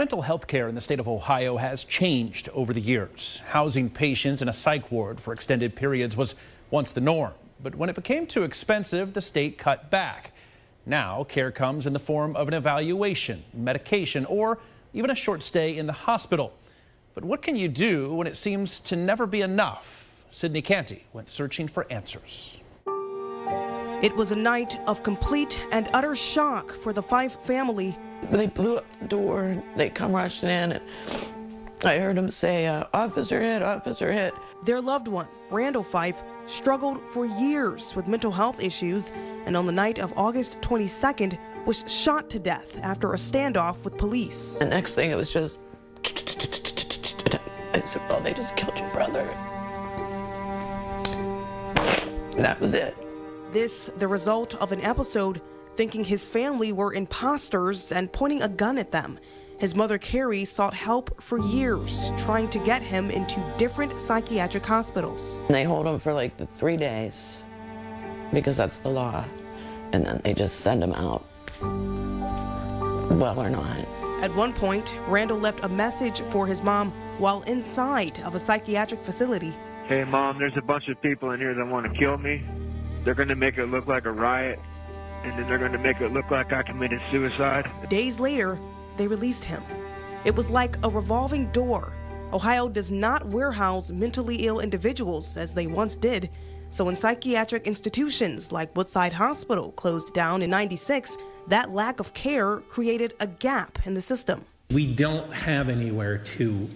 Mental health care in the state of Ohio has changed over the years. Housing patients in a psych ward for extended periods was once the norm, but when it became too expensive, the state cut back. Now, care comes in the form of an evaluation, medication, or even a short stay in the hospital. But what can you do when it seems to never be enough? Sydney Canty went searching for answers. It was a night of complete and utter shock for the Fife family. They blew up the door, they come rushing in, and I heard them say, officer hit, officer hit. Their loved one, Randall Fife, struggled for years with mental health issues, and on the night of August 22nd was shot to death after a standoff with police. The next thing, it was just, I said, well, they just killed your brother. That was it. This, the result of an episode thinking his family were imposters and pointing a gun at them. His mother, Carrie, sought help for years, trying to get him into different psychiatric hospitals. They hold him for like 3 days because that's the law, and then they just send him out, well or not. At one point, Randall left a message for his mom while inside of a psychiatric facility. Hey, Mom, there's a bunch of people in here that want to kill me. They're going to make it look like a riot, and then they're going to make it look like I committed suicide. Days later, they released him. It was like a revolving door. Ohio does not warehouse mentally ill individuals as they once did. So when psychiatric institutions like Woodside Hospital closed down in '96, that lack of care created a gap in the system. We don't have anywhere to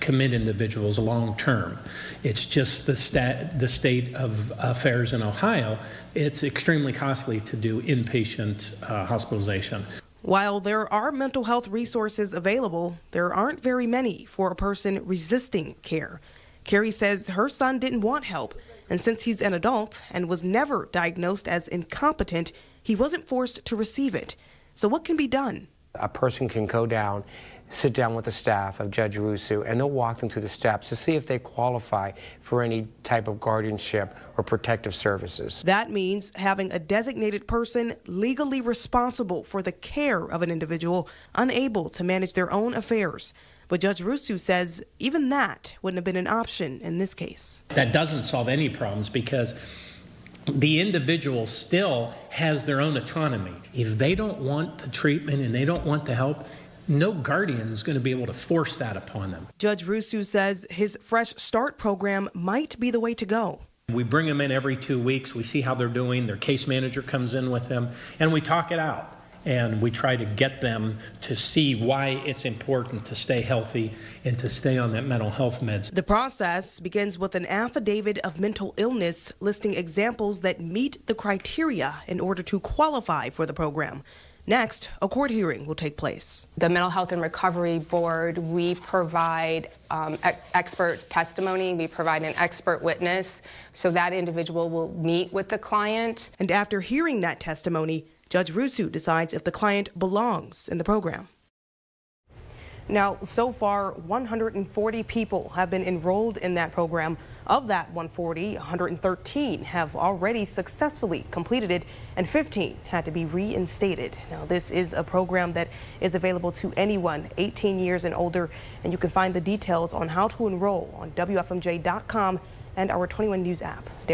commit individuals long term. It's just the state of affairs in Ohio. It's extremely costly to do inpatient hospitalization. While there are mental health resources available, there aren't very many for a person resisting care. Carrie says her son didn't want help, and since he's an adult and was never diagnosed as incompetent, he wasn't forced to receive it. So what can be done? A person can go down, sit down with the staff of Judge Rusu, and they'll walk them through the steps to see if they qualify for any type of guardianship or protective services. That means having a designated person legally responsible for the care of an individual unable to manage their own affairs. But Judge Rusu says even that wouldn't have been an option in this case. That doesn't solve any problems because the individual still has their own autonomy. If they don't want the treatment and they don't want the help, no guardian is going to be able to force that upon them. Judge Rusu says his Fresh Start program might be the way to go. We bring them in every 2 weeks. We see how they're doing. Their case manager comes in with them, and we talk it out. And we try to get them to see why it's important to stay healthy and to stay on that mental health meds. The process begins with an affidavit of mental illness listing examples that meet the criteria in order to qualify for the program. Next, a court hearing will take place. The Mental Health and Recovery Board, we provide expert testimony. We provide an expert witness, so that individual will meet with the client. And after hearing that testimony, Judge Rusu decides if the client belongs in the program. Now, so far, 140 people have been enrolled in that program. Of that 140, 113 have already successfully completed it, and 15 had to be reinstated. Now, this is a program that is available to anyone 18 years and older, and you can find the details on how to enroll on WFMJ.com and our 21 News app. Derek?